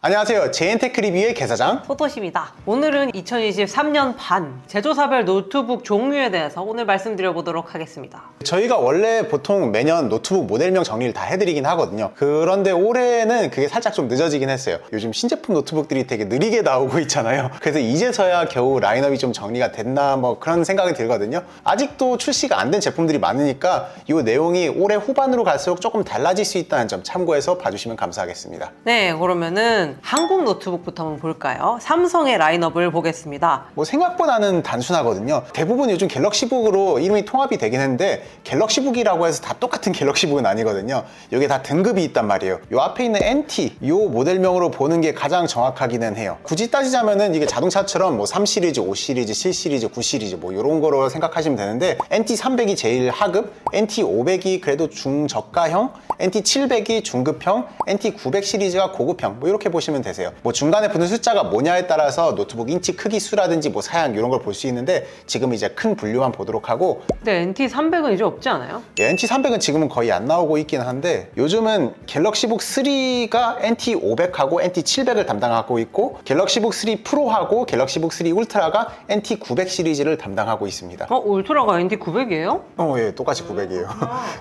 안녕하세요. 제인테크 리뷰의 개사장 포토십니다. 오늘은 2023년 반 제조사별 노트북 종류에 대해서 오늘 말씀드려보도록 하겠습니다. 저희가 원래 보통 매년 노트북 모델명 정리를 다 해드리긴 하거든요. 그런데 올해는 그게 살짝 좀 늦어지긴 했어요. 요즘 신제품 노트북들이 되게 느리게 나오고 있잖아요. 그래서 이제서야 겨우 라인업이 좀 정리가 됐나 뭐 그런 생각이 들거든요. 아직도 출시가 안 된 제품들이 많으니까 이 내용이 올해 후반으로 갈수록 조금 달라질 수 있다는 점 참고해서 봐주시면 감사하겠습니다. 네, 그러면은 한국 노트북부터 한번 볼까요? 삼성의 라인업을 보겠습니다. 뭐 생각보다는 단순하거든요. 대부분 요즘 갤럭시북으로 이름이 통합이 되긴 했는데 갤럭시북이라고 해서 다 똑같은 갤럭시북은 아니거든요. 이게 다 등급이 있단 말이에요. 요 앞에 있는 NT 요 모델명으로 보는 게 가장 정확하기는 해요. 굳이 따지자면은 이게 자동차처럼 뭐 3 시리즈, 5 시리즈, 7 시리즈, 9 시리즈 뭐 이런 거로 생각하시면 되는데 NT 300이 제일 하급, NT 500이 그래도 중저가형, NT 700이 중급형, NT 900 시리즈가 고급형 뭐 이렇게 보시면 되세요. 뭐 중간에 붙는 숫자가 뭐냐에 따라서 노트북 인치 크기 수라든지 뭐 사양 이런 걸 볼 수 있는데 지금 이제 큰 분류만 보도록 하고. 근데 NT300은 이제 없지 않아요? 예, NT300은 지금은 거의 안 나오고 있긴 한데 요즘은 갤럭시북 3가 NT500하고 NT700을 담당하고 있고 갤럭시북 3 프로하고 갤럭시북 3 울트라가 NT900 시리즈를 담당하고 있습니다. 울트라가 NT900이에요? 예, 똑같이 900이에요.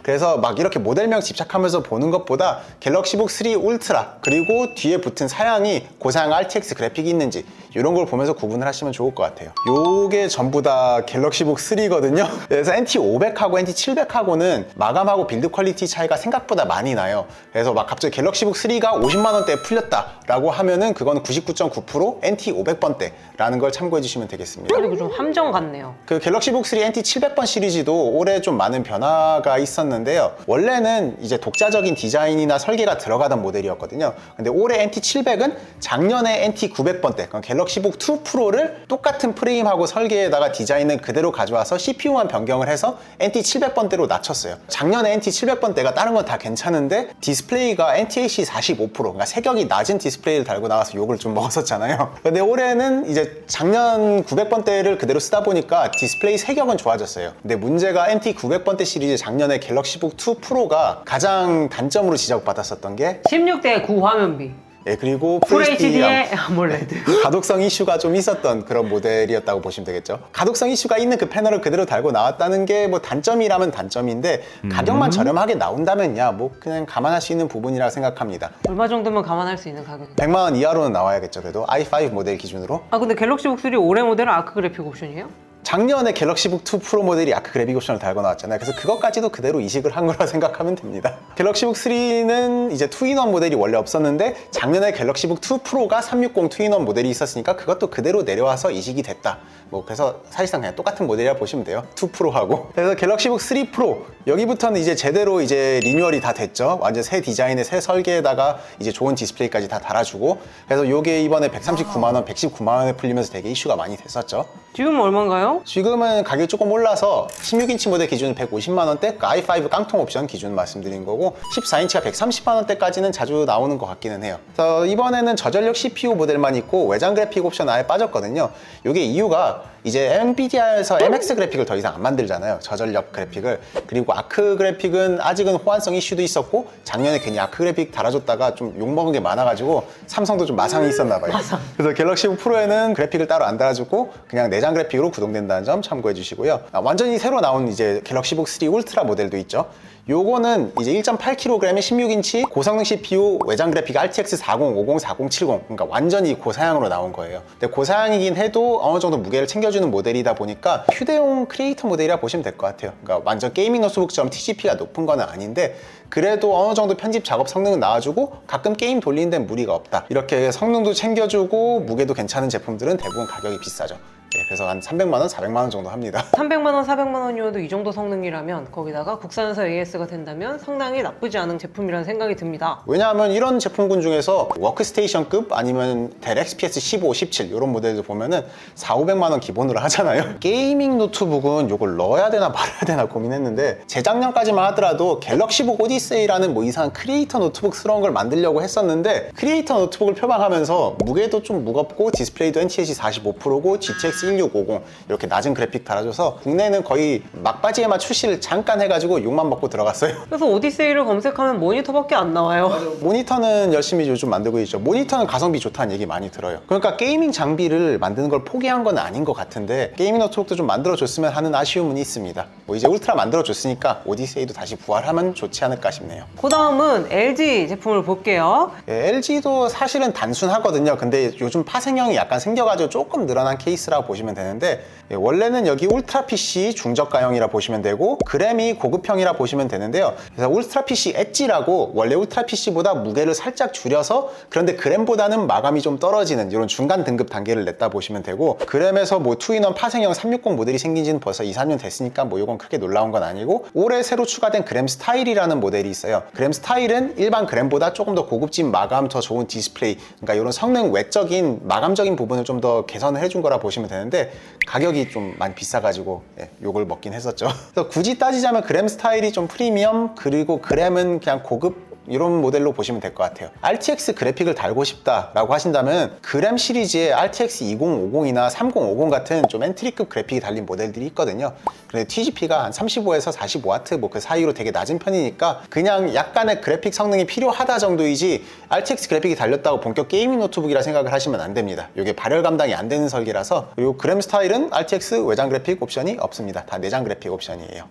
그래서 막 이렇게 모델명 집착하면서 보는 것보다 갤럭시북 3 울트라 그리고 뒤에 붙은 사양이 고사양 RTX 그래픽이 있는지 이런 걸 보면서 구분을 하시면 좋을 것 같아요. 요게 전부 다 갤럭시북 3거든요. 그래서 NT500하고 NT700하고는 마감하고 빌드 퀄리티 차이가 생각보다 많이 나요. 그래서 막 갑자기 갤럭시북 3가 50만 원대에 풀렸다라고 하면은 그건 99.9% NT500번대라는 걸 참고해 주시면 되겠습니다. 그리고 좀 함정 같네요. 그 갤럭시북 3 NT700번 시리즈도 올해 좀 많은 변화가 있었는데요. 원래는 이제 독자적인 디자인이나 설계가 들어가던 모델이었거든요. 근데 올해 NT700은 작년에 NT900번대, 그러니까 갤럭시북 2 프로를 똑같은 프레임하고 설계에다가 디자인은 그대로 가져와서 CPU만 변경을 해서 NT700번대로 낮췄어요. 작년에 NT700번대가 다른 건 다 괜찮은데 디스플레이가 NTAC 45%, 그러니까 세격이 낮은 디스플레이를 달고 나와서 욕을 좀 먹었었잖아요. 근데 올해는 이제 작년 900번대를 그대로 쓰다 보니까 디스플레이 세격은 좋아졌어요. 근데 문제가 NT900번대 시리즈 작년에 갤럭시북 2 프로가 가장 단점으로 지적받았었던 게 16대 9 화면비. 예, 그리고 FHD의 아몰레드. 가독성 이슈가 좀 있었던 그런 모델이었다고 보시면 되겠죠. 가독성 이슈가 있는 그 패널을 그대로 달고 나왔다는 게 뭐 단점이라면 단점인데 가격만 저렴하게 나온다면야 뭐 그냥 감안할 수 있는 부분이라고 생각합니다. 얼마 정도면 감안할 수 있는 가격이에요? 100만 원 이하로는 나와야겠죠. 그래도 i5 모델 기준으로. 근데 갤럭시북 3 올해 모델은 아크 그래픽 옵션이에요? 작년에 갤럭시북 2 프로 모델이 아크 그래픽 옵션을 달고 나왔잖아요. 그래서 그것까지도 그대로 이식을 한 거라 생각하면 됩니다. 갤럭시북 3는 이제 2인원 모델이 원래 없었는데 작년에 갤럭시북 2 프로가 360 2인원 모델이 있었으니까 그것도 그대로 내려와서 이식이 됐다. 뭐 그래서 사실상 그냥 똑같은 모델이라 보시면 돼요. 2 프로하고. 그래서 갤럭시북 3 프로 여기부터는 이제 제대로 이제 리뉴얼이 다 됐죠. 완전 새 디자인의 새 설계에다가 이제 좋은 디스플레이까지 다 달아주고. 그래서 요게 이번에 139만 원, 119만 원에 풀리면서 되게 이슈가 많이 됐었죠. 지금 얼마인가요? 지금은 가격이 조금 올라서 16인치 모델 기준 150만 원대, 그 i5 깡통 옵션 기준 말씀드린 거고 14인치가 130만 원대까지는 자주 나오는 것 같기는 해요. 그래서 이번에는 저전력 CPU 모델만 있고 외장 그래픽 옵션 아예 빠졌거든요. 이게 이유가 이제 엔비디아에서 MX 그래픽을 더 이상 안 만들잖아요. 저전력 그래픽을. 그리고 아크 그래픽은 아직은 호환성 이슈도 있었고 작년에 괜히 아크 그래픽 달아줬다가 좀 욕먹은 게 많아가지고 삼성도 좀 마상이 있었나 봐요. 그래서 갤럭시 프로에는 그래픽을 따로 안 달아주고 그냥 내장 그래픽으로 구동된다는 점 참고해 주시고요. 완전히 새로 나온 이제 갤럭시북 3 울트라 모델도 있죠. 요거는 이제 1.8kg의 16인치 고성능 CPU 외장 그래픽 RTX 4050, 4070, 그러니까 완전히 고사양으로 나온 거예요. 근데 고사양이긴 해도 어느 정도 무게를 챙겨주는 모델이다 보니까 휴대용 크리에이터 모델이라 보시면 될 것 같아요. 그러니까 완전 게이밍 노트북처럼 TGP가 높은 건 아닌데 그래도 어느 정도 편집 작업 성능은 나와주고 가끔 게임 돌리는 데는 무리가 없다. 이렇게 성능도 챙겨주고 무게도 괜찮은 제품들은 대부분 가격이 비싸죠. 예, 그래서 한 300만 원, 400만 원 정도 합니다. 300만 원, 400만 원이어도 이 정도 성능이라면 거기다가 국산에서 AS가 된다면 상당히 나쁘지 않은 제품이라는 생각이 듭니다. 왜냐하면 이런 제품군 중에서 워크스테이션급 아니면 델 XPS 15, 17 이런 모델들 보면은 4, 500만 원 기본으로 하잖아요. 게이밍 노트북은 이걸 넣어야 되나 말아야 되나 고민했는데 재작년까지만 하더라도 갤럭시북 오디세이라는 뭐 이상한 크리에이터 노트북스러운 걸 만들려고 했었는데 크리에이터 노트북을 표방하면서 무게도 좀 무겁고 디스플레이도 NTSC 45%고 GTX 1650 이렇게 낮은 그래픽 달아줘서 국내는 거의 막바지에만 출시를 잠깐 해가지고 욕만 먹고 들어갔어요. 그래서 오디세이를 검색하면 모니터밖에 안 나와요. 모니터는 열심히 요즘 만들고 있죠. 모니터는 가성비 좋다는 얘기 많이 들어요. 그러니까 게이밍 장비를 만드는 걸 포기한 건 아닌 것 같은데 게이밍 노트북도 좀 만들어줬으면 하는 아쉬움은 있습니다. 뭐 이제 울트라 만들어줬으니까 오디세이도 다시 부활하면 좋지 않을까 싶네요. 그 다음은 LG 제품을 볼게요. LG도 사실은 단순하거든요. 근데 요즘 파생형이 약간 생겨가지고 조금 늘어난 케이스라고 보시면 되는데 원래는 여기 울트라 PC 중저가형이라 보시면 되고 그램이 고급형이라 보시면 되는데요. 그래서 울트라 PC 엣지라고 원래 울트라 PC보다 무게를 살짝 줄여서 그런데 그램보다는 마감이 좀 떨어지는 이런 중간 등급 단계를 냈다 보시면 되고 그램에서 뭐 투인원 파생형 360 모델이 생긴 지는 벌써 2, 3년 됐으니까 뭐 이건 크게 놀라운 건 아니고 올해 새로 추가된 그램 스타일이라는 모델이 있어요. 그램 스타일은 일반 그램보다 조금 더 고급진 마감, 더 좋은 디스플레이, 그러니까 이런 성능 외적인 마감적인 부분을 좀 더 개선을 해준 거라 보시면 되는데 가격이 좀 많이 비싸가지고 욕을 먹긴 했었죠. 그래서 굳이 따지자면 그램 스타일이 좀 프리미엄, 그리고 그램은 그냥 고급 이런 모델로 보시면 될 것 같아요. RTX 그래픽을 달고 싶다라고 하신다면 그램 시리즈에 RTX 2050이나 3050 같은 좀 엔트리급 그래픽이 달린 모델들이 있거든요. 근데 TGP가 한 35에서 45W 뭐 그 사이로 되게 낮은 편이니까 그냥 약간의 그래픽 성능이 필요하다 정도이지 RTX 그래픽이 달렸다고 본격 게이밍 노트북이라 생각을 하시면 안 됩니다. 이게 발열 감당이 안 되는 설계라서. 그리고 그램 스타일은 RTX 외장 그래픽 옵션이 없습니다. 다 내장 그래픽 옵션이에요.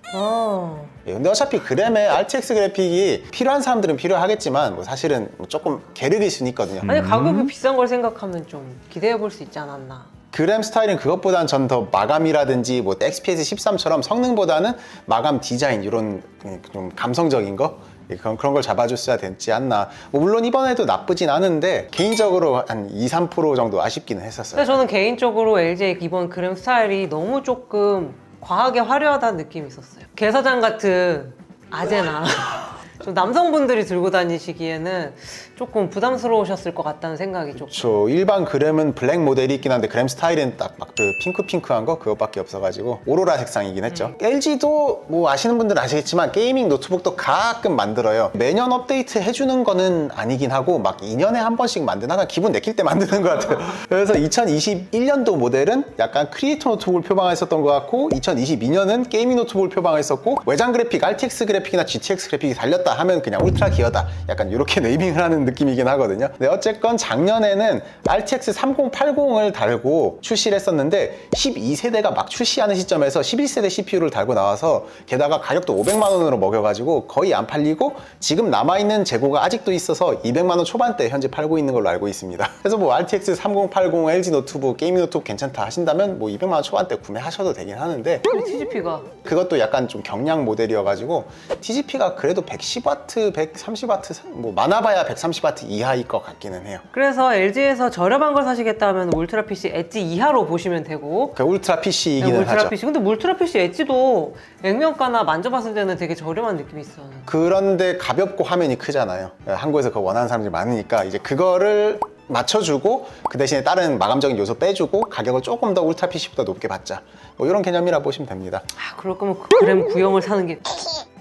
근데 어차피 그램에 RTX 그래픽이 필요한 사람들은 필요하겠지만 뭐 사실은 조금 게으르길 수는 있거든요. 아니 가격이 비싼 걸 생각하면 좀 기대해 볼 수 있지 않았나. 그램 스타일은 그것보다는 전 더 마감이라든지 뭐 XPS 13처럼 성능보다는 마감 디자인 이런 좀 감성적인 거 그런 걸 잡아줬어야 됐지 않나. 뭐 물론 이번에도 나쁘진 않은데 개인적으로 한 2, 3% 정도 아쉽기는 했었어요. 근데 저는 개인적으로 LG의 이번 그램 스타일이 너무 조금 과하게 화려하다는 느낌이 있었어요. 개사장 같은 아제나 좀 남성분들이 들고 다니시기에는 조금 부담스러우셨을 것 같다는 생각이 조금. 그렇죠. 일반 그램은 블랙 모델이 있긴 한데 그램 스타일은 딱 막 그 핑크한 거 그것밖에 없어가지고 오로라 색상이긴 했죠. LG도 뭐 아시는 분들은 아시겠지만 게이밍 노트북도 가끔 만들어요. 매년 업데이트 해주는 거는 아니긴 하고 막 2년에 한 번씩 만드나 기분 내킬 때 만드는 것 같아요. 그래서 2021년도 모델은 약간 크리에이터 노트북을 표방했었던 것 같고 2022년은 게이밍 노트북을 표방했었고 외장 그래픽 RTX 그래픽이나 GTX 그래픽이 달렸다 하면 그냥 울트라 기어다 약간 이렇게 네이밍을 하는 느낌이긴 하거든요. 근데 어쨌건 작년에는 RTX 3080을 달고 출시를 했었는데 12세대가 막 출시하는 시점에서 11세대 CPU를 달고 나와서 게다가 가격도 500만 원으로 먹여가지고 거의 안 팔리고 지금 남아있는 재고가 아직도 있어서 200만 원 초반대 현재 팔고 있는 걸로 알고 있습니다. 그래서 뭐 RTX 3080 LG 노트북 게이밍 노트북 괜찮다 하신다면 뭐 200만 원 초반대 구매하셔도 되긴 하는데 TGP가 그것도 약간 좀 경량 모델이어가지고 TGP가 그래도 110W, 130W 뭐 많아봐야 130W 이하일 것 같기는 해요. 그래서 LG에서 저렴한 걸 사시겠다면 울트라 PC 엣지 이하로 보시면 되고 그 울트라 PC이기는 울트라 하죠. PC. 근데 울트라 PC 엣지도 액면가나 만져봤을 때는 되게 저렴한 느낌이 있어요. 그런데 가볍고 화면이 크잖아요. 한국에서 그거 원하는 사람들이 많으니까 이제 그거를 맞춰주고 그 대신에 다른 마감적인 요소 빼주고 가격을 조금 더 울트라 PC보다 높게 받자. 뭐 이런 개념이라 보시면 됩니다. 그럴 거면 그램 구형을 사는 게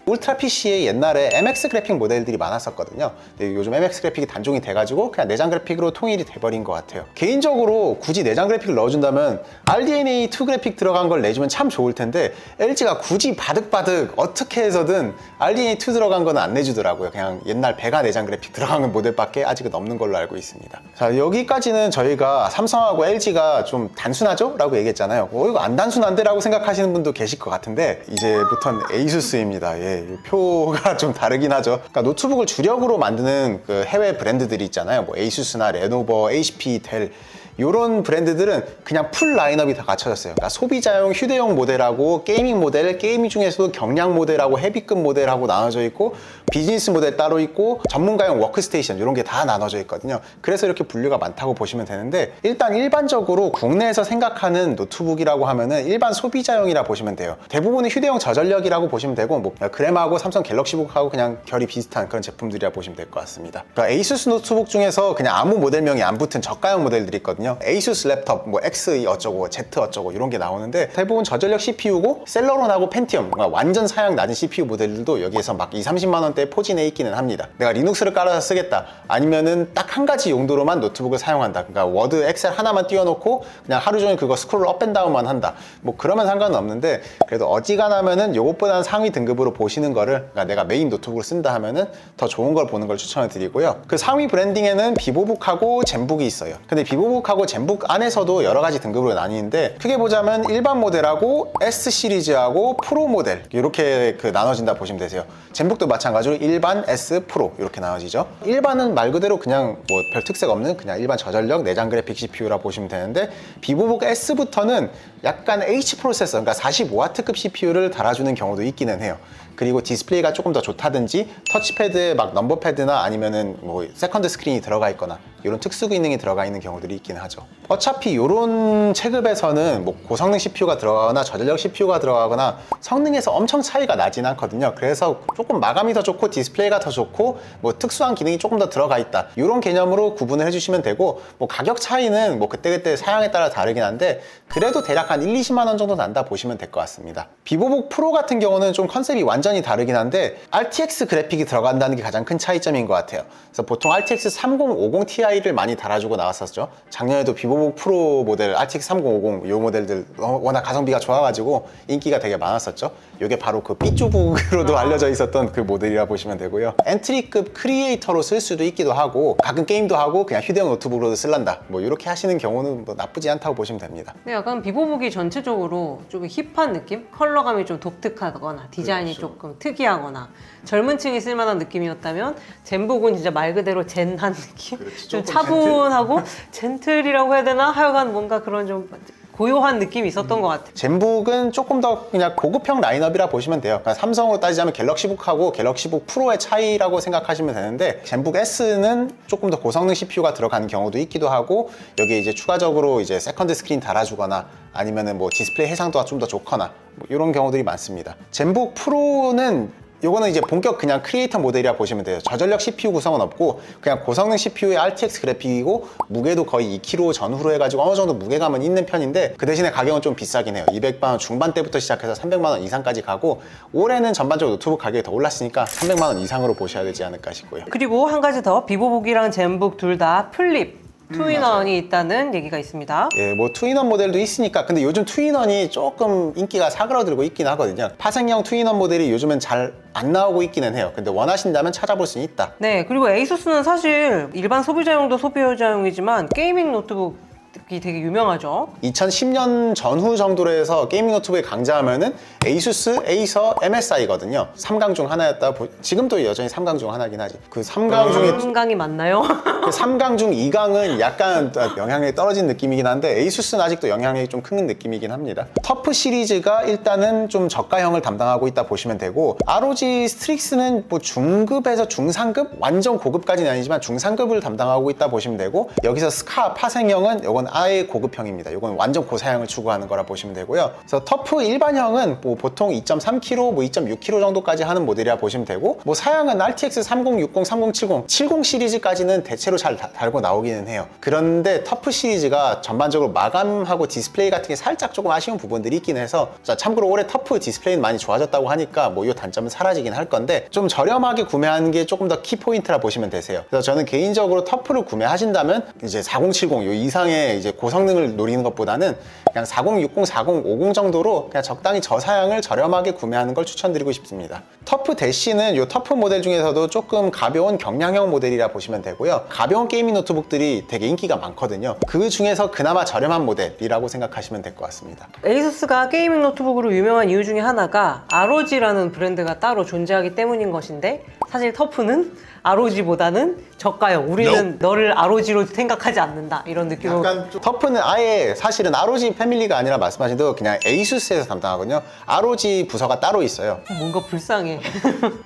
울트라 PC에 옛날에 MX 그래픽 모델들이 많았었거든요. 근데 요즘 MX 그래픽이 단종이 돼가지고 그냥 내장 그래픽으로 통일이 돼버린 것 같아요. 개인적으로 굳이 내장 그래픽을 넣어준다면 RDNA2 그래픽 들어간 걸 내주면 참 좋을 텐데 LG가 굳이 바득바득 어떻게 해서든 RDNA2 들어간 거는 안 내주더라고요. 그냥 옛날 배가 내장 그래픽 들어간 모델밖에 아직은 없는 걸로 알고 있습니다. 자, 여기까지는 저희가 삼성하고 LG가 좀 단순하죠? 라고 얘기했잖아요. 이거 안 단순한데? 라고 생각하시는 분도 계실 것 같은데 이제부터는 ASUS입니다. 이 표가 좀 다르긴 하죠. 그러니까 노트북을 주력으로 만드는 그 해외 브랜드들이 있잖아요. 뭐 ASUS나 레노버, HP, 델 이런 브랜드들은 그냥 풀 라인업이 다 갖춰졌어요. 그러니까 소비자용, 휴대용 모델하고 게이밍 모델, 게이밍 중에서도 경량 모델하고 헤비급 모델하고 나눠져 있고 비즈니스 모델 따로 있고 전문가용 워크스테이션 이런 게 다 나눠져 있거든요. 그래서 이렇게 분류가 많다고 보시면 되는데 일단 일반적으로 국내에서 생각하는 노트북이라고 하면은 일반 소비자용이라 보시면 돼요. 대부분은 휴대용 저전력이라고 보시면 되고 뭐 그램하고 삼성 갤럭시북하고 그냥 결이 비슷한 그런 제품들이라 보시면 될 것 같습니다. 그러니까 ASUS 노트북 중에서 그냥 아무 모델명이 안 붙은 저가형 모델들이 있거든요. 나오거든요. ASUS 랩톱 뭐 X 어쩌고 Z 어쩌고 이런 게 나오는데 대부분 저전력 CPU고 셀러론하고 펜티엄 완전 사양 낮은 CPU 모델들도 여기에서 막 20-30만 원대에 포진해 있기는 합니다. 내가 리눅스를 깔아서 쓰겠다, 아니면은 딱 한 가지 용도로만 노트북을 사용한다, 그러니까 워드, 엑셀 하나만 띄워놓고 그냥 하루 종일 그거 스크롤 업앤다운만 한다, 뭐 그러면 상관은 없는데, 그래도 어지간하면은 요것보다는 상위 등급으로 보시는 거를, 그러니까 내가 메인 노트북을 쓴다 하면은 더 좋은 걸 보는 걸 추천을 드리고요. 그 상위 브랜딩에는 비보북하고 젠북이 있어요. 근데 비보북하고 젠북 안에서도 여러 가지 등급으로 나뉘는데, 크게 보자면 일반 모델하고 S 시리즈하고 프로 모델 이렇게 나눠진다 보시면 되세요. 젠북도 마찬가지로 일반, S, 프로 이렇게 나눠지죠. 일반은 말 그대로 그냥 뭐 별 특색 없는 그냥 일반 저전력 내장 그래픽 CPU라 보시면 되는데, 비보북 S부터는 약간 H 프로세서, 그러니까 45W급 CPU를 달아주는 경우도 있기는 해요. 그리고 디스플레이가 조금 더 좋다든지 터치패드에 막 넘버패드나 아니면은 뭐 세컨드 스크린이 들어가 있거나 이런 특수 기능이 들어가 있는 경우들이 있긴 하죠. 어차피 이런 체급에서는 뭐 고성능 CPU가 들어가거나 저전력 CPU가 들어가거나 성능에서 엄청 차이가 나진 않거든요. 그래서 조금 마감이 더 좋고 디스플레이가 더 좋고 뭐 특수한 기능이 조금 더 들어가 있다, 이런 개념으로 구분을 해주시면 되고, 뭐 가격 차이는 뭐 그때그때 사양에 따라 다르긴 한데 그래도 대략 한 1-20만 원 정도 난다 보시면 될 것 같습니다. 비보북 프로 같은 경우는 좀 컨셉이 완전히 다르긴 한데 RTX 그래픽이 들어간다는 게 가장 큰 차이점인 것 같아요. 그래서 보통 RTX 3050 Ti를 많이 달아주고 나왔었죠. 작년에도 비보북 프로 모델 RTX 3050 이 모델들 워낙 가성비가 좋아가지고 인기가 되게 많았었죠. 이게 바로 그 삐쭈북으로도 알려져 있었던 그 모델이라 보시면 되고요. 엔트리급 크리에이터로 쓸 수도 있기도 하고, 가끔 게임도 하고 그냥 휴대용 노트북으로도 쓸란다, 뭐 이렇게 하시는 경우는 뭐 나쁘지 않다고 보시면 됩니다. 근데 약간 비보북이 전체적으로 좀 힙한 느낌? 컬러감이 좀 독특하거나 디자인이 그렇죠. 조금 특이하거나 젊은 층이 쓸만한 느낌이었다면, 젠북은 진짜 말 그대로 젠한 느낌? 그렇지, 좀 조금 차분하고 젠틀이라고 해야 되나? 하여간 뭔가 그런 좀 고요한 느낌이 있었던 것 같아요. 젠북은 조금 더 그냥 고급형 라인업이라 보시면 돼요. 그러니까 삼성으로 따지자면 갤럭시북하고 갤럭시북 프로의 차이라고 생각하시면 되는데, 젠북 S는 조금 더 고성능 CPU가 들어가는 경우도 있기도 하고, 여기에 이제 추가적으로 이제 세컨드 스크린 달아주거나 아니면은 뭐 디스플레이 해상도가 좀 더 좋거나 뭐 이런 경우들이 많습니다. 젠북 프로는 요거는 이제 본격 그냥 크리에이터 모델이라 보시면 돼요. 저전력 CPU 구성은 없고 그냥 고성능 CPU의 RTX 그래픽이고, 무게도 거의 2kg 전후로 해가지고 어느 정도 무게감은 있는 편인데, 그 대신에 가격은 좀 비싸긴 해요. 200만 원 중반대부터 시작해서 300만 원 이상까지 가고, 올해는 전반적으로 노트북 가격이 더 올랐으니까 300만 원 이상으로 보셔야 되지 않을까 싶고요. 그리고 한 가지 더, 비보북이랑 젠북 둘 다 플립 투인원이 있다는 얘기가 있습니다. 예, 뭐 투인원 모델도 있으니까. 근데 요즘 투인원이 조금 인기가 사그라들고 있긴 하거든요. 파생형 투인원 모델이 요즘은 잘 안 나오고 있기는 해요. 근데 원하신다면 찾아볼 수는 있다. 네, 그리고 ASUS는 사실 일반 소비자용도 소비자용이지만 게이밍 노트북이 되게 유명하죠. 2010년 전후 정도로 해서 게이밍 노트북에 강자하면은 ASUS, 에이서, MSI거든요. 3강 중 하나였다. 지금도 여전히 3강 중 하나긴 하지. 그 3강 중에 삼강이 맞나요? 그 3강 중 2강은 약간 영향력이 떨어진 느낌이긴 한데, ASUS는 아직도 영향력이 좀 큰 느낌이긴 합니다. 터프 시리즈가 일단은 좀 저가형을 담당하고 있다 보시면 되고, ROG 스트릭스는 뭐 중급에서 중상급? 완전 고급까지는 아니지만 중상급을 담당하고 있다 보시면 되고, 여기서 스카 파생형은 이건 아예 고급형입니다. 이건 완전 고사양을 추구하는 거라 보시면 되고요. 그래서 터프 일반형은 뭐 보통 2.3kg, 뭐 2.6kg 정도까지 하는 모델이라 보시면 되고, 뭐 사양은 RTX 3060, 3070, 70 시리즈까지는 대체로 잘 달고 나오기는 해요. 그런데 터프 시리즈가 전반적으로 마감하고 디스플레이 같은 게 살짝 조금 아쉬운 부분들이 있긴 해서, 참고로 올해 터프 디스플레이는 많이 좋아졌다고 하니까 뭐 이 단점은 사라지긴 할 건데, 좀 저렴하게 구매하는 게 조금 더 키포인트라 보시면 되세요. 그래서 저는 개인적으로 터프를 구매하신다면 이제 4070 요 이상의 이제 고성능을 노리는 것보다는 그냥 4060, 4050 정도로 그냥 적당히 저사양을 저렴하게 구매하는 걸 추천드리고 싶습니다. 터프 대시는 이 터프 모델 중에서도 조금 가벼운 경량형 모델이라 보시면 되고요. 가벼운 게이밍 노트북들이 되게 인기가 많거든요. 그 중에서 그나마 저렴한 모델이라고 생각하시면 될 것 같습니다. ASUS가 게이밍 노트북으로 유명한 이유 중에 하나가 ROG라는 브랜드가 따로 존재하기 때문인 것인데, 사실 터프는 ROG보다는 저가형, 우리는 너를 ROG로 생각하지 않는다, 이런 느낌으로. 약간 터프는 아예 사실은 ROG 패밀리가 아니라 말씀하신 대로 그냥 ASUS에서 담당하거든요. ROG 부서가 따로 있어요. 뭔가 불쌍해.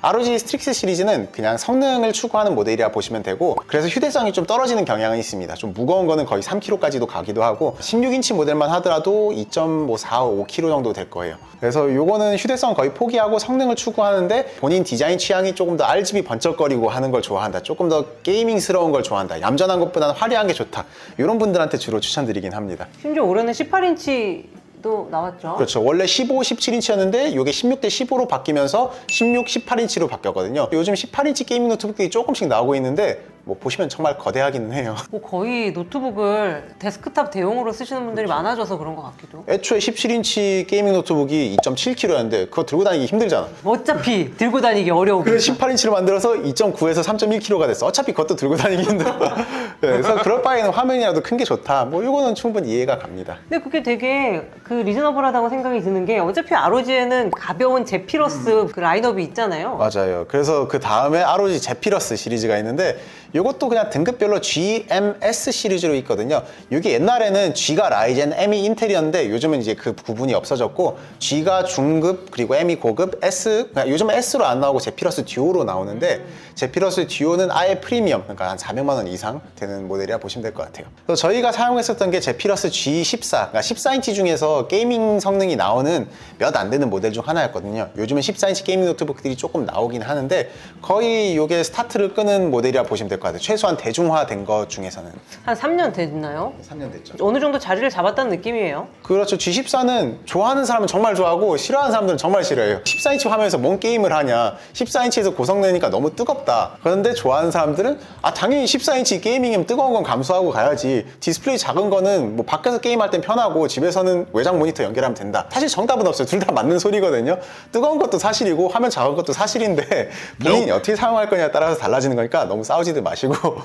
ROG 스트릭스 시리즈는 그냥 성능을 추구하는 모델이라 보시면 되고, 그래서 휴대성이 좀 떨어지는 경향은 있습니다. 좀 무거운 거는 거의 3kg까지도 가기도 하고, 16인치 모델만 하더라도 2.45 kg 정도 될 거예요. 그래서 요거는 휴대성 거의 포기하고 성능을 추구하는데, 본인 디자인 취향이 조금 더 RGB 번쩍거리고 하는 하는 걸 좋아한다, 조금 더 게이밍스러운 걸 좋아한다, 얌전한 것보다는 화려한 게 좋다, 이런 분들한테 주로 추천드리긴 합니다. 심지어 올해는 18인치도 나왔죠. 그렇죠. 원래 15, 17인치였는데 이게 16대 15로 바뀌면서 16, 18인치로 바뀌었거든요. 요즘 18인치 게이밍 노트북들이 조금씩 나오고 있는데 뭐 보시면 정말 거대하기는 해요. 뭐 거의 노트북을 데스크탑 대용으로 쓰시는 분들이 많아져서 그런 것 같기도. 애초에 17인치 게이밍 노트북이 2.7kg였는데 그거 들고 다니기 힘들잖아. 어차피 들고 다니기 어려워. 그래서 18인치로 만들어서 2.9에서 3.1kg가 됐어. 어차피 그것도 들고 다니기 힘들어. 그래서 그럴 바에는 화면이라도 큰 게 좋다. 뭐 이거는 충분히 이해가 갑니다. 근데 그게 되게 그 리즈너블하다고 생각이 드는 게 어차피 ROG에는 가벼운 제피러스 그 라인업이 있잖아요. 맞아요. 그래서 그 다음에 ROG 제피러스 시리즈가 있는데 이것도 그냥 등급별로 GMS 시리즈로 있거든요. 이게 옛날에는 G가 라이젠, M이 인텔이었는데 요즘은 이제 그 구분이 없어졌고 G가 중급 그리고 M이 고급, S 요즘은 S로 안 나오고 제피러스 듀오로 나오는데 제피러스 듀오는 아예 프리미엄, 그러니까 한 400만 원 이상 되는 모델이라 보시면 될 것 같아요. 그래서 저희가 사용했었던 게 제피러스 G14, 그러니까 14인치 중에서 게이밍 성능이 나오는 몇 안 되는 모델 중 하나였거든요. 요즘은 14인치 게이밍 노트북들이 조금 나오긴 하는데 거의 이게 스타트를 끄는 모델이라 보시면 될 것 같아요. 최소한 대중화된 것 중에서는. 한 3년 됐나요? 3년 됐죠. 어느 정도 자리를 잡았다는 느낌이에요. 그렇죠. G14는 좋아하는 사람은 정말 좋아하고 싫어하는 사람들은 정말 싫어해요. 14인치 화면에서 뭔 게임을 하냐, 14인치에서 고성내니까 너무 뜨겁다. 그런데 좋아하는 사람들은 당연히 14인치 게이밍이면 뜨거운 건 감수하고 가야지, 디스플레이 작은 거는 뭐 밖에서 게임할 땐 편하고 집에서는 외장 모니터 연결하면 된다. 사실 정답은 없어요. 둘 다 맞는 소리거든요. 뜨거운 것도 사실이고 화면 작은 것도 사실인데 본인이 어떻게 사용할 거냐에 따라서 달라지는 거니까 너무 싸우지도 마시고.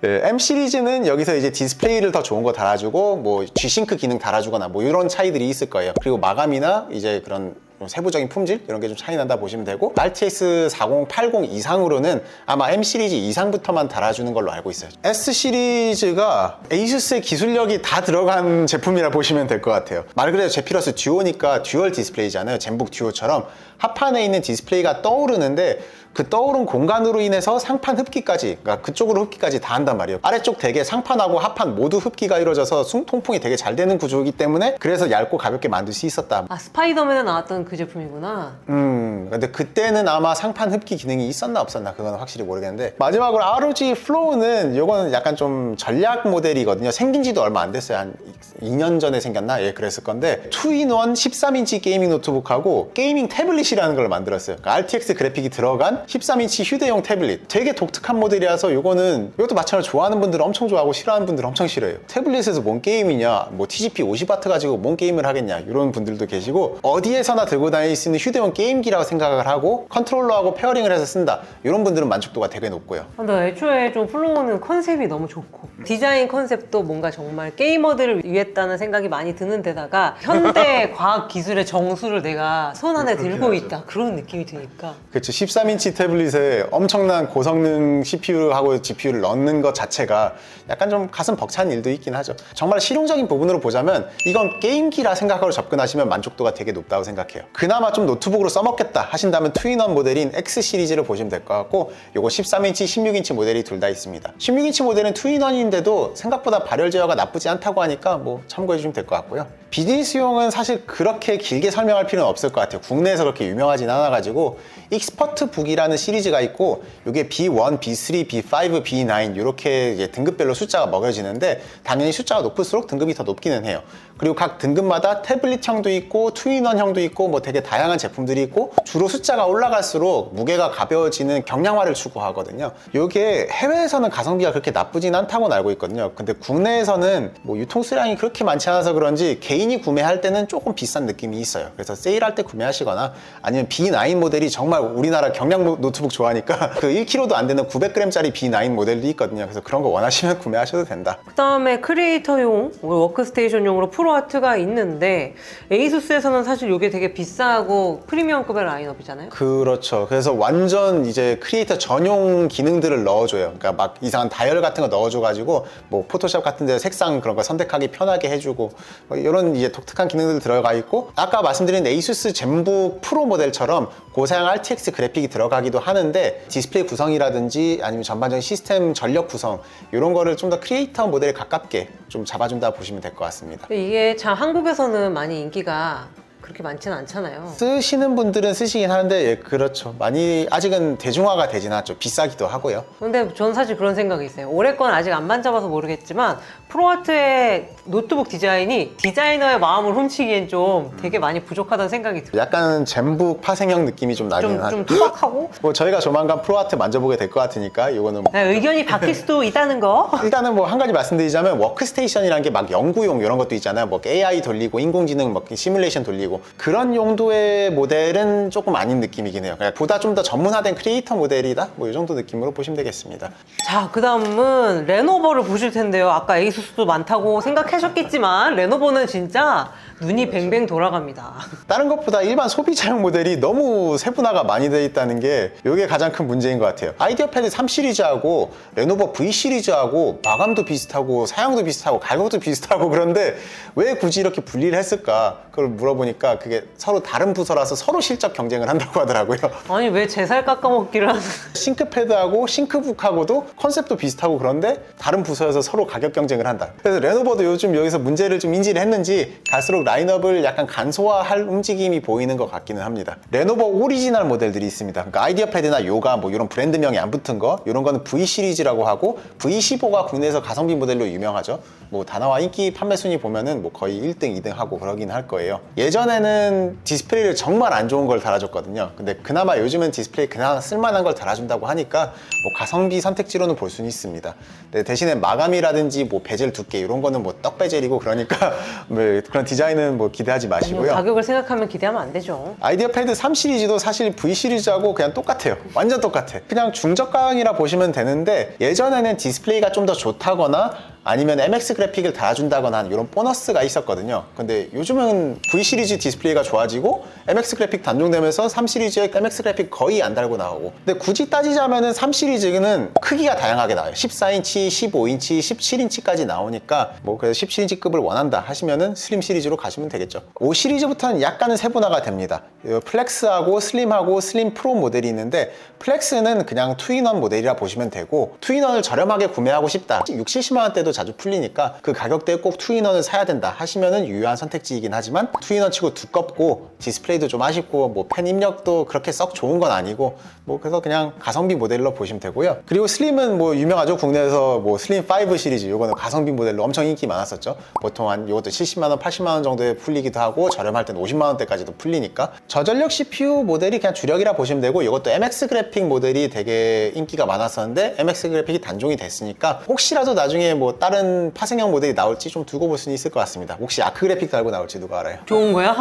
네, M 시리즈는 여기서 이제 디스플레이를 더 좋은 거 달아주고 뭐 G싱크 기능 달아주거나 뭐 이런 차이들이 있을 거예요. 그리고 마감이나 이제 그런 세부적인 품질 이런 게 좀 차이 난다 보시면 되고, RTX 4080 이상으로는 아마 M 시리즈 이상부터만 달아주는 걸로 알고 있어요. S 시리즈가 ASUS의 기술력이 다 들어간 제품이라 보시면 될 것 같아요. 말 그대로 제피러스 듀오니까 듀얼 디스플레이잖아요. 젠북 듀오처럼 합판에 있는 디스플레이가 떠오르는데 그 떠오른 공간으로 인해서 상판 흡기까지, 그러니까 그쪽으로 흡기까지 다 한단 말이에요. 아래쪽 대개 상판하고 합판 모두 흡기가 이루어져서 통풍이 되게 잘 되는 구조이기 때문에 그래서 얇고 가볍게 만들 수 있었다. 스파이더맨에 나왔던 그 제품이구나. 근데 그때는 아마 상판 흡기 기능이 있었나 없었나 그건 확실히 모르겠는데, 마지막으로 ROG 플로우는 이거는 약간 좀 전략 모델이거든요. 생긴 지도 얼마 안 됐어요. 한 2년 전에 생겼나? 예, 그랬을 건데 2-in-1 13인치 게이밍 노트북하고 게이밍 태블릿이라는 걸 만들었어요. 그러니까 RTX 그래픽이 들어간 13인치 휴대용 태블릿. 되게 독특한 모델이라서 이것도 마찬가지로 좋아하는 분들은 엄청 좋아하고 싫어하는 분들은 엄청 싫어해요. 태블릿에서 뭔 게임이냐, 뭐 TGP 50W 가지고 뭔 게임을 하겠냐, 이런 분들도 계시고, 어디에서나 들고 다닐 수 있는 휴대용 게임기라고 생각을 하고 컨트롤러하고 페어링을 해서 쓴다, 이런 분들은 만족도가 되게 높고요. 근데 애초에 좀 플로우는 컨셉이 너무 좋고 디자인 컨셉도 뭔가 정말 게이머들을 위했다는 생각이 많이 드는 데다가 현대 과학 기술의 정수를 내가 손 안에 들고 있다, 그런 느낌이 드니까. 그렇죠. 13인치 태블릿에 엄청난 고성능 CPU하고 GPU를 넣는 것 자체가 약간 좀 가슴 벅찬 일도 있긴 하죠. 정말 실용적인 부분으로 보자면 이건 게임기라 생각하고 접근하시면 만족도가 되게 높다고 생각해요. 그나마 좀 노트북으로 써먹겠다 하신다면 2-in-1 모델인 X 시리즈를 보시면 될 것 같고, 요거 13인치, 16인치 모델이 둘 다 있습니다. 16인치 모델은 2-in-1인데도 생각보다 발열 제어가 나쁘지 않다고 하니까 뭐 참고해 주시면 될 것 같고요. 비즈니스용은 사실 그렇게 길게 설명할 필요는 없을 것 같아요. 국내에서 그렇게 유명하진 않아가지고 익스퍼트 북이라는 시리즈가 있고, 이게 B1, B3, B5, B9 이렇게 등급별로 숫자가 먹여지는데 당연히 숫자가 높을수록 등급이 더 높기는 해요. 그리고 각 등급마다 태블릿형도 있고 2-in-1형도 있고 뭐 되게 다양한 제품들이 있고, 주로 숫자가 올라갈수록 무게가 가벼워지는 경량화를 추구하거든요. 이게 해외에서는 가성비가 그렇게 나쁘진 않다고 알고 있거든요. 근데 국내에서는 뭐 유통 수량이 그렇게 많지 않아서 그런지 개인이 구매할 때는 조금 비싼 느낌이 있어요. 그래서 세일할 때 구매하시거나 아니면 B9 모델이 정말 우리나라 경량 노트북 좋아하니까 그 1kg도 안 되는 900g짜리 B9 모델도 있거든요. 그래서 그런 거 원하시면 구매하셔도 된다. 그 다음에 크리에이터용, 워크스테이션용으로 프로아트가 있는데 에이수스에서는 사실 이게 되게 비싸고 프리미엄급의 라인업이잖아요. 그렇죠. 그래서 완전 이제 크리에이터 전용 기능들을 넣어줘요. 그러니까 막 이상한 다이얼 같은 거 넣어줘가지고 뭐 포토샵 같은 데 색상 그런 거 선택하기 편하게 해주고 뭐 이런 이제 독특한 기능들 들어가 있고, 아까 말씀드린 에이수스 젠북 프로 모델처럼 고사양 RTX 그래픽이 들어가기도 하는데 디스플레이 구성이라든지 아니면 전반적인 시스템 전력 구성 이런 거를 좀 더 크리에이터 모델에 가깝게 좀 잡아준다 보시면 될 것 같습니다. 이게 참 한국에서는 많이 인기가 그렇게 많지는 않잖아요. 쓰시는 분들은 쓰시긴 하는데 예, 그렇죠. 많이 아직은 대중화가 되진 않죠. 비싸기도 하고요. 근데 전 사실 그런 생각이 있어요. 올해 건 아직 안 만져봐서 모르겠지만 프로아트의 노트북 디자인이 디자이너의 마음을 훔치기엔 좀 되게 많이 부족하다는 생각이 들어요. 약간 젠북 파생형 느낌이 좀 나긴 하죠. 좀 투박하고 뭐 저희가 조만간 프로아트 만져보게 될 것 같으니까 이거는 뭐 네, 의견이 바뀔 수도 있다는 거. 일단은 뭐 한 가지 말씀드리자면 워크스테이션이라는 게 막 연구용 이런 것도 있잖아요. 뭐 AI 돌리고 인공지능 뭐 시뮬레이션 돌리고 그런 용도의 모델은 조금 아닌 느낌이긴 해요. 그냥 보다 좀 더 전문화된 크리에이터 모델이다. 뭐 이 정도 느낌으로 보시면 되겠습니다. 자, 그 다음은 레노버를 보실 텐데요. 아까 에이수스도 많다고 생각하셨겠지만 레노버는 진짜 눈이 뱅뱅 돌아갑니다. 다른 것보다 일반 소비자용 모델이 너무 세분화가 많이 되어 있다는 게 이게 가장 큰 문제인 것 같아요. 아이디어 패드 3 시리즈하고 레노버 V 시리즈하고 마감도 비슷하고 사양도 비슷하고 가격도 비슷하고 그런데 왜 굳이 이렇게 분리를 했을까? 그걸 물어보니까 그게 서로 다른 부서라서 서로 실적 경쟁을 한다고 하더라고요. 아니 왜 제 살 깎아먹기를 하는 싱크패드하고 싱크북하고도 컨셉도 비슷하고 그런데 다른 부서여서 서로 가격 경쟁을 한다. 그래서 레노버도 요즘 여기서 문제를 좀 인지를 했는지 갈수록 라인업을 약간 간소화할 움직임이 보이는 것 같기는 합니다. 레노버 오리지널 모델들이 있습니다. 그러니까 아이디어 패드나 요가 뭐 이런 브랜드명이 안 붙은 거 이런 거는 V 시리즈라고 하고 V15가 국내에서 가성비 모델로 유명하죠. 뭐 다나와 인기 판매 순위 보면은 뭐 거의 1등, 2등 하고 그러긴 할 거예요. 예전에는 디스플레이를 정말 안 좋은 걸 달아줬거든요. 근데 그나마 요즘은 디스플레이 그나마 쓸만한 걸 달아준다고 하니까 뭐 가성비 선택지로는 볼 수는 있습니다. 근데 대신에 마감이라든지 뭐 베젤 두께 이런 거는 뭐 떡 베젤이고 그러니까 뭐 그런 디자인은 뭐 기대하지 마시고요. 가격을 생각하면 기대하면 안 되죠. 아이디어 패드 3 시리즈도 사실 V 시리즈하고 그냥 똑같아요. 완전 똑같아. 그냥 중저가형이라 보시면 되는데 예전에는 디스플레이가 좀 더 좋다거나 아니면 MX 그래픽을 달아준다거나 하는 이런 보너스가 있었거든요. 근데 요즘은 V 시리즈 디스플레이가 좋아지고 MX 그래픽 단종되면서 3 시리즈에 MX 그래픽 거의 안 달고 나오고 근데 굳이 따지자면은 3 시리즈는 크기가 다양하게 나와요. 14인치, 15인치, 17인치까지 나오니까 뭐 그래서 17인치급을 원한다 하시면은 슬림 시리즈로 가시면 되겠죠. 5 시리즈부터는 약간은 세분화가 됩니다. 플렉스하고 슬림하고 슬림 프로 모델이 있는데 플렉스는 그냥 투인원 모델이라 보시면 되고 투인원을 저렴하게 구매하고 싶다. 6, 70만 원대도 자주 풀리니까 그 가격대에 꼭 투인원을 사야 된다 하시면은 유효한 선택지이긴 하지만 투인원 치고 두껍고 디스플레이도 좀 아쉽고 뭐 펜 입력도 그렇게 썩 좋은 건 아니고 뭐 그래서 그냥 가성비 모델로 보시면 되고요. 그리고 슬림은 뭐 유명하죠. 국내에서 뭐 슬림 5 시리즈 요거는 가성비 모델로 엄청 인기 많았었죠. 보통 한 요것도 70만 원, 80만 원 정도에 풀리기도 하고 저렴할 땐 50만 원대까지도 풀리니까 저전력 CPU 모델이 그냥 주력이라 보시면 되고 이것도 MX 그래픽 모델이 되게 인기가 많았었는데 MX 그래픽이 단종이 됐으니까 혹시라도 나중에 뭐 다른 파생형 모델이 나올지 좀 두고 볼 수는 있을 것 같습니다. 혹시 아크 그래픽 달고 나올지 누가 알아요? 좋은 거야?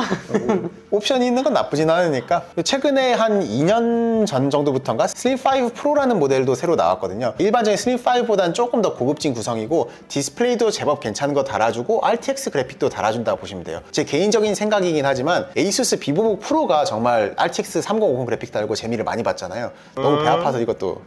옵션이 있는 건 나쁘진 않으니까. 최근에 한 2년 전 정도부터인가 슬림 5 프로라는 모델도 새로 나왔거든요. 일반적인 슬림 5보다는 조금 더 고급진 구성이고 디스플레이도 제법 괜찮은 거 달아주고 RTX 그래픽도 달아준다고 보시면 돼요. 제 개인적인 생각이긴 하지만 에이수스 비보북 프로가 정말 RTX 3050 그래픽 달고 재미를 많이 봤잖아요. 너무 배 아파서 이것도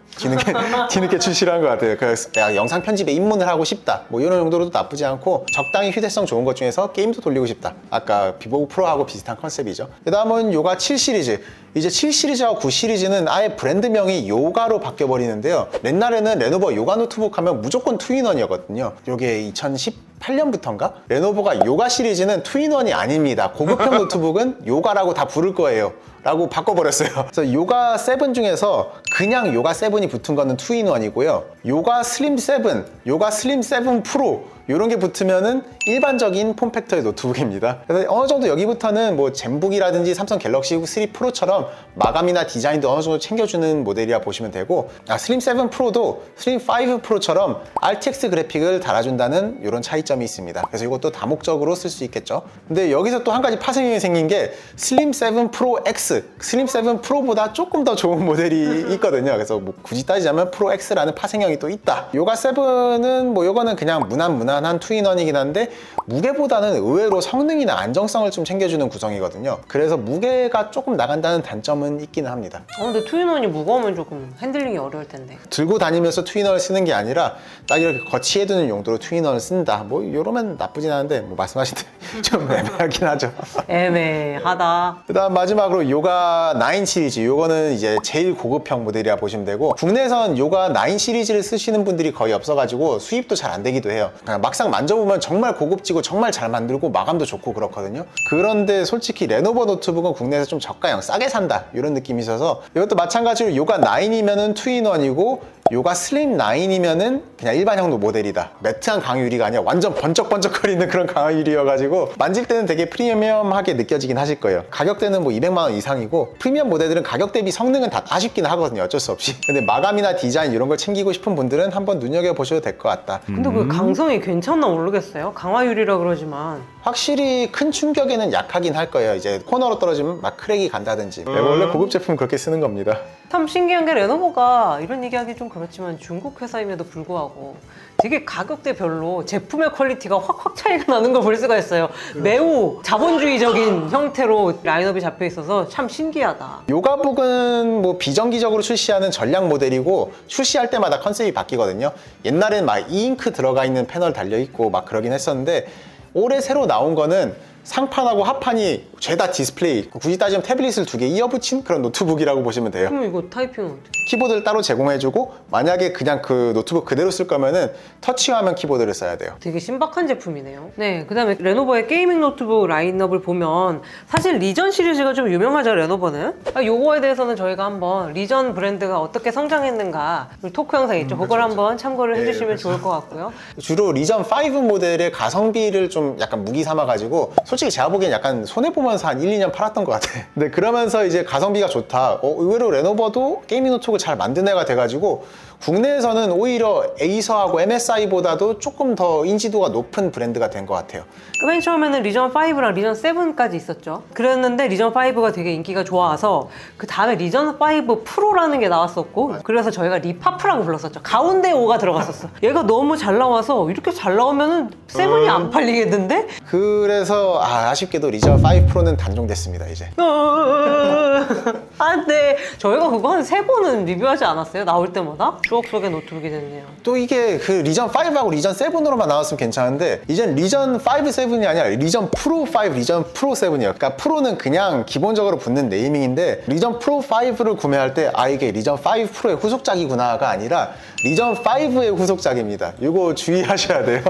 뒤늦게 출시를 한 것 같아요. 그래서 내가 영상 편집에 입문을 하고 싶다 뭐 이런 정도로도 나쁘지 않고 적당히 휴대성 좋은 것 중에서 게임도 돌리고 싶다. 아까 비보북 프로하고 비슷한 컨셉이죠. 그 다음은 요가 7 시리즈. 이제 7 시리즈와 9 시리즈는 아예 브랜드명이 요가로 바뀌어버리는데요. 옛날에는 레노버 요가 노트북 하면 무조건 투인원이었거든요. 요게 2018년부터인가? 레노버가 요가 시리즈는 투인원이 아닙니다. 고급형 노트북은 요가라고 다 부를 거예요. 라고 바꿔버렸어요. 그래서 요가 7 중에서 그냥 요가 7이 붙은 거는 투인원이고요. 요가 슬림 7, 요가 슬림 7 프로 이런 게 붙으면은 일반적인 폼팩터의 노트북입니다. 그래서 어느 정도 여기부터는 뭐 젠북이라든지 삼성 갤럭시 3 프로처럼 마감이나 디자인도 어느 정도 챙겨주는 모델이라 보시면 되고 슬림 7 프로도 슬림 5 프로처럼 RTX 그래픽을 달아준다는 이런 차이점이 있습니다. 그래서 이것도 다목적으로 쓸 수 있겠죠. 근데 여기서 또 한 가지 파생형이 생긴 게 슬림 7 프로 X, 슬림 7 프로보다 조금 더 좋은 모델이 있거든요. 그래서 뭐 굳이 따지자면 프로 X라는 파생형이 또 있다. 요가 7은 뭐 요거는 그냥 무난한 투인원이긴 한데 무게보다는 의외로 성능이나 안정성을 좀 챙겨주는 구성이거든요. 그래서 무게가 조금 나간다는 단점은 있기는 합니다. 근데 투인원이 무거우면 조금 핸들링이 어려울 텐데. 들고 다니면서 투인원을 쓰는 게 아니라 딱 이렇게 거치해두는 용도로 투인원을 쓴다. 뭐 이러면 나쁘진 않은데 뭐 말씀하신 대로 좀 애매하긴 하죠. 애매하다. 그다음 마지막으로 요가 9 시리즈, 요거는 이제 제일 고급형 모델이라 보시면 되고, 국내에선 요가 9 시리즈를 쓰시는 분들이 거의 없어가지고 수입도 잘 안 되기도 해요. 그냥 막상 만져보면 정말 고급지고 정말 잘 만들고 마감도 좋고 그렇거든요. 그런데 솔직히 레노버 노트북은 국내에서 좀 저가형 싸게 산다 이런 느낌이 있어서, 이것도 마찬가지로 요가 9이면은 2-in-1이고 요가 슬림 9이면은 그냥 일반형 모델이다. 매트한 강화 유리가 아니라 완전 번쩍번쩍거리는 그런 강화 유리여가지고 만질 때는 되게 프리미엄하게 느껴지긴 하실 거예요. 가격대는 뭐 200만 원 이상이고, 프리미엄 모델들은 가격 대비 성능은 다 아쉽긴 하거든요. 어쩔 수 없이. 근데 마감이나 디자인 이런 걸 챙기고 싶은 분들은 한번 눈여겨보셔도 될 것 같다. 근데 그 강성이 괜찮나 모르겠어요. 강화유리라 그러지만. 확실히 큰 충격에는 약하긴 할 거예요. 이제 코너로 떨어지면 막 크랙이 간다든지. 원래 고급 제품은 그렇게 쓰는 겁니다. 참 신기한 게 레노버가 이런 얘기하기 좀 그렇지만 중국 회사임에도 불구하고 되게 가격대별로 제품의 퀄리티가 확 차이가 나는 걸 볼 수가 있어요. 매우 자본주의적인 형태로 라인업이 잡혀 있어서 참 신기하다. 요가북은 뭐 비정기적으로 출시하는 전략 모델이고, 출시할 때마다 컨셉이 바뀌거든요. 옛날엔 막 이잉크 들어가 있는 패널 달려있고 막 그러긴 했었는데, 올해 새로 나온 거는 상판하고 하판이 죄다 디스플레이, 굳이 따지면 태블릿을 2개 이어붙인 그런 노트북이라고 보시면 돼요. 그럼 이거 타이핑은 어떻게? 키보드를 따로 제공해주고, 만약에 그냥 그 노트북 그대로 쓸 거면은 터치화면 키보드를 써야 돼요. 되게 신박한 제품이네요. 네, 그 다음에 레노버의 게이밍 노트북 라인업을 보면 사실 리전 시리즈가 좀 유명하죠, 레노버는. 요거에 대해서는 저희가 한번 리전 브랜드가 어떻게 성장했는가 토크 영상 있죠. 그걸 한번 참고를 해주시면 좋을 것 같고요. 주로 리전 5 모델의 가성비를 좀 약간 무기 삼아가지고, 솔직히 제가 보기엔 약간 손해보면서 한 1-2년 팔았던 것 같아. 근데 그러면서 이제 가성비가 좋다. 의외로 레노버도 게이밍 노트북을 잘 만든 애가 돼가지고, 국내에서는 오히려 에이서하고 MSI보다도 조금 더 인지도가 높은 브랜드가 된 것 같아요. 맨 처음에는 리전 5랑 리전 7까지 있었죠. 그랬는데 리전 5가 되게 인기가 좋아서 그 다음에 리전 5 프로라는 게 나왔었고, 그래서 저희가 리파프라고 불렀었죠. 가운데 5가 들어갔었어. 얘가 너무 잘 나와서 이렇게 잘 나오면은 7이 안 팔리겠는데? 그래서 아쉽게도 리전 5 프로는 단종됐습니다, 이제. 안 돼. 저희가 그거 한 3번은 리뷰하지 않았어요? 나올 때마다? 추억 속의 노트북이 됐네요. 또 이게 그 리전 5하고 리전 7으로만 나왔으면 괜찮은데, 이젠 리전 5, 7이 아니라 리전 프로 5, 리전 프로 7이에요. 그러니까 프로는 그냥 기본적으로 붙는 네이밍인데, 리전 프로 5를 구매할 때 이게 리전 5 프로의 후속작이구나가 아니라 리전 5의 후속작입니다. 이거 주의하셔야 돼요.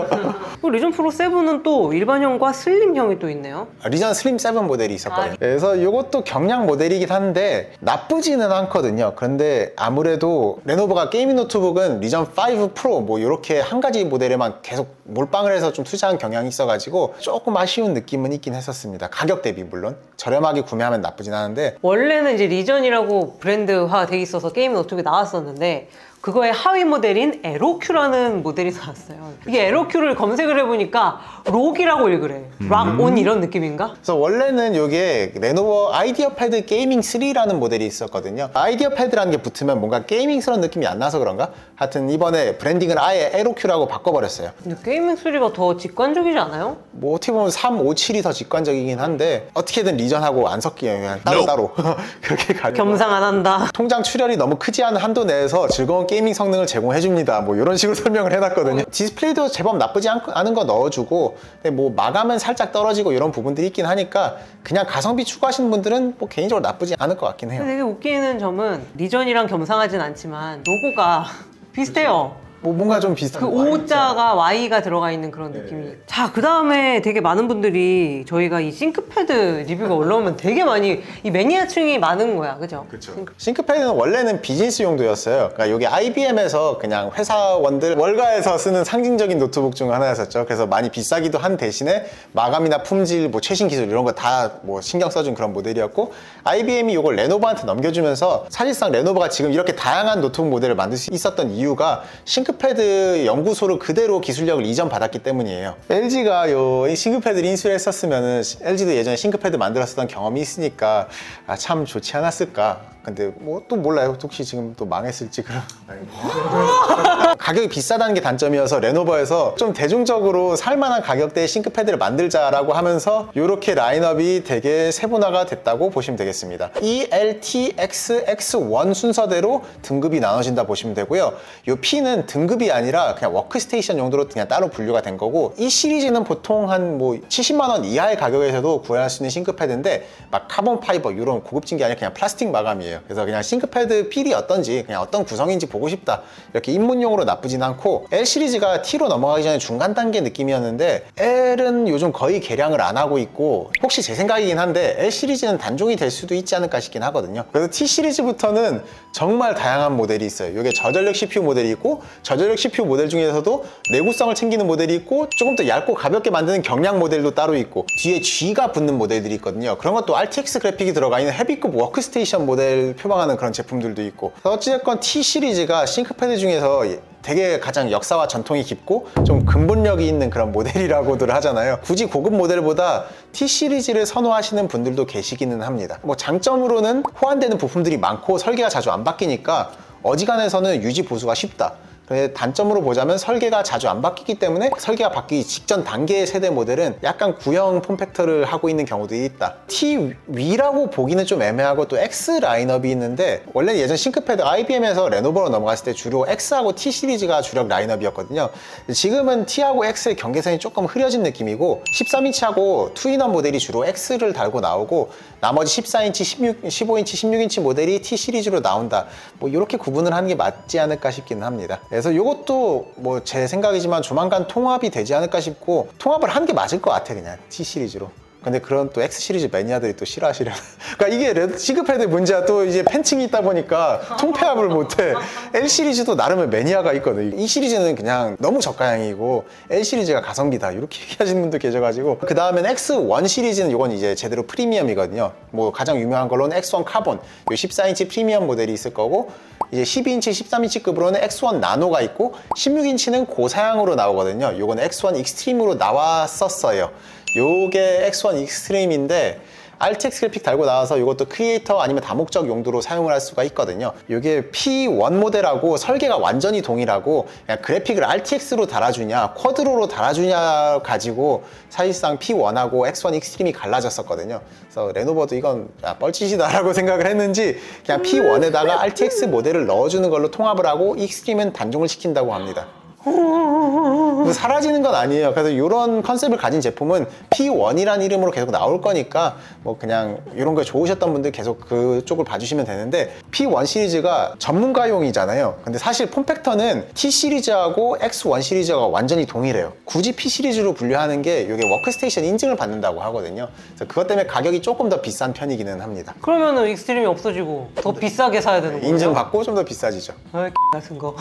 리전 프로 7은 또 일반형과 슬림형이 또 있네요. 리전 슬림 7 모델이 있었거든요. 그래서 이것도 경량 모델이긴 한데 나쁘지는 않거든요. 그런데 아무래도 레노버가 게이밍 노트북은 리전 5 프로 뭐 이렇게 한 가지 모델에만 계속 몰빵을 해서 좀 투자한 경향이 있어가지고 조금 아쉬운 느낌은 있긴 했었습니다. 가격 대비 물론 저렴하게 구매하면 나쁘진 않은데, 원래는 이제 리전이라고 브랜드화 돼 있어서 게임 노트북이 나왔었는데, 그거의 하위 모델인 에로큐라는 모델이 나왔어요. 이게 에로큐를 검색을 해보니까 록이라고 읽으래. 락온 이런 느낌인가? 그래서 원래는 이게 레노버 아이디어 패드 게이밍 3라는 모델이 있었거든요. 아이디어 패드라는 게 붙으면 뭔가 게이밍스러운 느낌이 안 나서 그런가? 하여튼 이번에 브랜딩을 아예 에로큐라고 바꿔버렸어요. 근데 게이밍 3가 더 직관적이지 않아요? 뭐 어떻게 보면 3, 5, 7이 더 직관적이긴 한데, 어떻게든 리전하고 안 섞이게 그냥 따로따로 그렇게 가요. 겸상 안 한다. 통장 출혈이 너무 크지 않은 한도 내에서 즐거운 게이밍 성능을 제공해줍니다. 뭐 이런 식으로 설명을 해놨거든요. 디스플레이도 제법 나쁘지 않은 거 넣어주고, 근데 뭐 마감은 살짝 떨어지고 이런 부분들이 있긴 하니까 그냥 가성비 추구하시는 분들은 뭐 개인적으로 나쁘지 않을 것 같긴 해요. 근데 되게 웃기는 점은 리전이랑 겸상하진 않지만 로고가 비슷해요. 뭐 뭔가 좀 비슷한 그 거 많이 O자가 Y가 들어가 있는 그런 느낌이. 자, 그 다음에 되게 많은 분들이 저희가 이 싱크패드 리뷰가 올라오면 되게 많이 이 매니아층이 많은 거야, 그죠? 그렇죠. 싱크패드는 원래는 비즈니스 용도였어요. 그러니까 여기 IBM에서 그냥 회사원들 월가에서 쓰는 상징적인 노트북 중 하나였었죠. 그래서 많이 비싸기도 한 대신에 마감이나 품질, 뭐 최신 기술 이런 거 다 뭐 신경 써준 그런 모델이었고, IBM이 이걸 레노버한테 넘겨주면서 사실상 레노버가 지금 이렇게 다양한 노트북 모델을 만들 수 있었던 이유가 싱크패드 연구소를 그대로 기술력을 이전받았기 때문이에요. LG가 이 싱크패드를 인수했었으면 LG도 예전에 싱크패드 만들었었던 경험이 있으니까 참 좋지 않았을까. 근데 뭐 또 몰라요. 혹시 지금 또 망했을지 그럼. 가격이 비싸다는 게 단점이어서 레노버에서 좀 대중적으로 살만한 가격대의 싱크패드를 만들자라고 하면서 이렇게 라인업이 되게 세분화가 됐다고 보시면 되겠습니다. ELTX X1 순서대로 등급이 나눠진다 보시면 되고요. 이 P는 등급이 아니라 그냥 워크스테이션 용도로 그냥 따로 분류가 된 거고, 이 시리즈는 보통 한 뭐 70만 원 이하의 가격에서도 구할 수 있는 싱크패드인데 막 카본 파이버 이런 고급진 게 아니라 그냥 플라스틱 마감이에요. 그래서 그냥 싱크패드 필이 어떤지, 그냥 어떤 구성인지 보고 싶다, 이렇게 입문용으로 나쁘진 않고, L 시리즈가 T로 넘어가기 전에 중간 단계 느낌이었는데 L은 요즘 거의 개량을 안 하고 있고, 혹시 제 생각이긴 한데 L 시리즈는 단종이 될 수도 있지 않을까 싶긴 하거든요. 그래서 T 시리즈부터는 정말 다양한 모델이 있어요. 이게 저전력 CPU 모델이 있고, 저전력 CPU 모델 중에서도 내구성을 챙기는 모델이 있고, 조금 더 얇고 가볍게 만드는 경량 모델도 따로 있고, 뒤에 G가 붙는 모델들이 있거든요. 그런 것도 RTX 그래픽이 들어가 있는 헤비급 워크스테이션 모델 표방하는 그런 제품들도 있고. 어찌됐건 T 시리즈가 싱크패드 중에서 되게 가장 역사와 전통이 깊고 좀 근본력이 있는 그런 모델이라고들 하잖아요. 굳이 고급 모델보다 T 시리즈를 선호하시는 분들도 계시기는 합니다. 뭐 장점으로는 호환되는 부품들이 많고 설계가 자주 안 바뀌니까 어지간해서는 유지 보수가 쉽다. 단점으로 보자면 설계가 자주 안 바뀌기 때문에 설계가 바뀌기 직전 단계의 세대 모델은 약간 구형 폼팩터를 하고 있는 경우들이 있다. T 위라고 보기는 좀 애매하고, 또 X 라인업이 있는데, 원래 예전 싱크패드 IBM에서 레노버로 넘어갔을 때 주로 X하고 T 시리즈가 주력 라인업이었거든요. 지금은 T하고 X의 경계선이 조금 흐려진 느낌이고, 13인치하고 투인원 모델이 주로 X를 달고 나오고, 나머지 14인치, 15인치, 16인치 모델이 T 시리즈로 나온다. 뭐 이렇게 구분을 하는 게 맞지 않을까 싶기는 합니다. 그래서 이것도 뭐 제 생각이지만 조만간 통합이 되지 않을까 싶고, 통합을 하는 게 맞을 것 같아, 그냥 T 시리즈로. 근데 그런 또 X 시리즈 매니아들이 또 싫어하시려나. 그러니까 이게 싱크패드 문제야. 또 이제 팬층이 있다 보니까 통폐합을 못해. L 시리즈도 나름의 매니아가 있거든. 이 시리즈는 그냥 너무 저가형이고 L 시리즈가 가성비다, 이렇게 얘기하시는 분도 계셔가지고. 그 다음엔 X1 시리즈는 이건 이제 제대로 프리미엄이거든요. 뭐 가장 유명한 걸로는 X1 카본, 요 14인치 프리미엄 모델이 있을 거고, 이제 12인치, 13인치급으로는 X1 나노가 있고, 16인치는 고사양으로 나오거든요. 요건 X1 익스트림으로 나왔었어요. 요게 X1 익스트림인데 RTX 그래픽 달고 나와서 이것도 크리에이터 아니면 다목적 용도로 사용을 할 수가 있거든요. 이게 P1 모델하고 설계가 완전히 동일하고, 그냥 그래픽을 RTX로 달아주냐 쿼드로로 달아주냐 가지고 사실상 P1하고 X1 익스트림이 갈라졌었거든요. 그래서 레노버도 이건 뻘짓이다 라고 생각을 했는지 그냥 P1에다가 RTX 모델을 넣어주는 걸로 통합을 하고, 익스트림은 단종을 시킨다고 합니다. 사라지는 건 아니에요. 그래서 이런 컨셉을 가진 제품은 P1이라는 이름으로 계속 나올 거니까 뭐 그냥 이런 거에 좋으셨던 분들 계속 그쪽을 봐주시면 되는데, P1 시리즈가 전문가용이잖아요. 근데 사실 폼팩터는 T 시리즈하고 X1 시리즈가 완전히 동일해요. 굳이 P 시리즈로 분류하는 게 이게 워크스테이션 인증을 받는다고 하거든요. 그래서 그것 때문에 가격이 조금 더 비싼 편이기는 합니다. 그러면은 익스트림이 없어지고 더 비싸게 사야 되는 거예요? 인증받고 좀 더 비싸지죠. 아, 같은 거.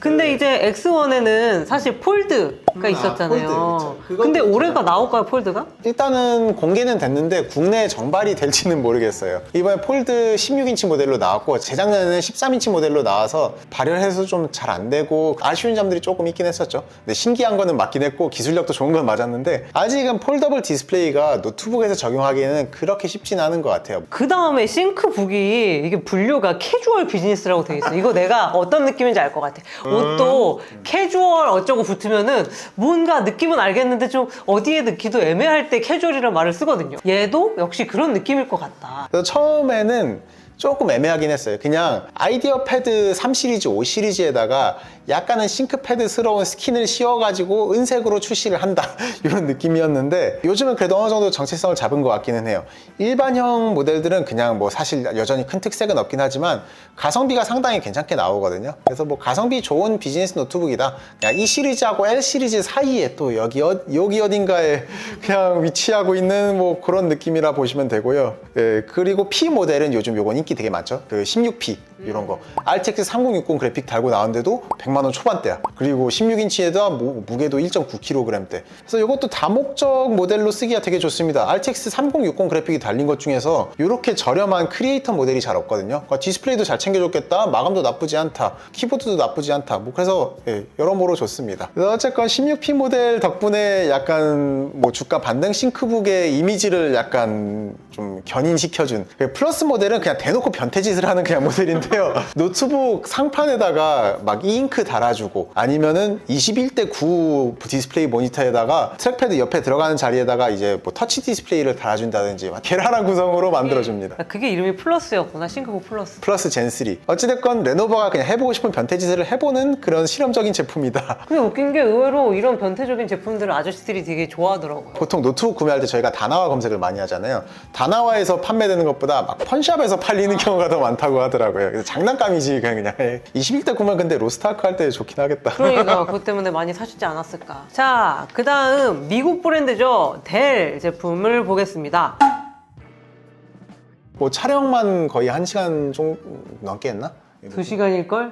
근데 이제 X1에는 사실 폴드가 있었잖아요. 폴드, 근데 올해가 나올까요, 폴드가? 일단은 공개는 됐는데 국내에 정발이 될지는 모르겠어요. 이번에 폴드 16인치 모델로 나왔고, 재작년에는 13인치 모델로 나와서 발열해서 좀 잘 안 되고 아쉬운 점들이 조금 있긴 했었죠. 근데 신기한 거는 맞긴 했고 기술력도 좋은 건 맞았는데, 아직은 폴더블 디스플레이가 노트북에서 적용하기에는 그렇게 쉽진 않은 것 같아요. 그 다음에 싱크북이 이게 분류가 캐주얼 비즈니스라고 돼 있어. 이거 내가 어떤 느낌인지 알 것 같아. 옷도 캐주얼 어쩌고 붙으면은 뭔가 느낌은 알겠는데 좀 어디에 넣기도 애매할 때 캐주얼이라는 말을 쓰거든요. 얘도 역시 그런 느낌일 것 같다. 그래서 처음에는 조금 애매하긴 했어요. 그냥 아이디어 패드 3 시리즈, 5 시리즈에다가 약간은 싱크패드스러운 스킨을 씌워가지고 은색으로 출시를 한다, 이런 느낌이었는데, 요즘은 그래도 어느 정도 정체성을 잡은 것 같기는 해요. 일반형 모델들은 그냥 뭐 사실 여전히 큰 특색은 없긴 하지만 가성비가 상당히 괜찮게 나오거든요. 그래서 뭐 가성비 좋은 비즈니스 노트북이다, 그냥 이 시리즈하고 L 시리즈 사이에 또 여기 어딘가에 그냥 위치하고 있는 뭐 그런 느낌이라 보시면 되고요. 예, 그리고 P 모델은 요즘 요건 인기 되게 많죠. 그 16P 이런 거 RTX 3060 그래픽 달고 나왔는데도 100만 원 초반대야. 그리고 16인치에다 무게도 1.9kg대. 그래서 이것도 다목적 모델로 쓰기가 되게 좋습니다. RTX 3060 그래픽이 달린 것 중에서 이렇게 저렴한 크리에이터 모델이 잘 없거든요. 그러니까 디스플레이도 잘 챙겨줬겠다, 마감도 나쁘지 않다, 키보드도 나쁘지 않다, 뭐 그래서 예, 여러모로 좋습니다. 그래서 어쨌건 16P 모델 덕분에 약간 뭐 주가 반등 싱크북의 이미지를 약간 좀 좀 견인시켜준. 플러스 모델은 그냥 대놓고 변태짓을 하는 그냥 모델인데요. 노트북 상판에다가 막 이잉크 달아주고 아니면은 21:9 디스플레이 모니터에다가 트랙패드 옆에 들어가는 자리에다가 이제 뭐 터치 디스플레이를 달아준다든지 막 계란한 구성으로 만들어줍니다. 그게 이름이 플러스였구나. 싱크고 플러스. 플러스 젠3. 어찌됐건 레노버가 그냥 해보고 싶은 변태짓을 해보는 그런 실험적인 제품이다. 근데 웃긴 게 의외로 이런 변태적인 제품들을 아저씨들이 되게 좋아하더라고요. 보통 노트북 구매할 때 저희가 다나와 검색을 많이 하잖아요. 다나와에서 판매되는 것보다 막 펀샵에서 팔리는 경우가 더 많다고 하더라고요. 그래서 장난감이지 그냥 21:9면 근데 로스트아크 할 때 좋긴 하겠다. 그러니까 그것 때문에 많이 사시지 않았을까. 자, 그 다음 미국 브랜드죠. 델 제품을 보겠습니다. 뭐 촬영만 거의 1시간 좀 넘게 했나? 2시간일걸?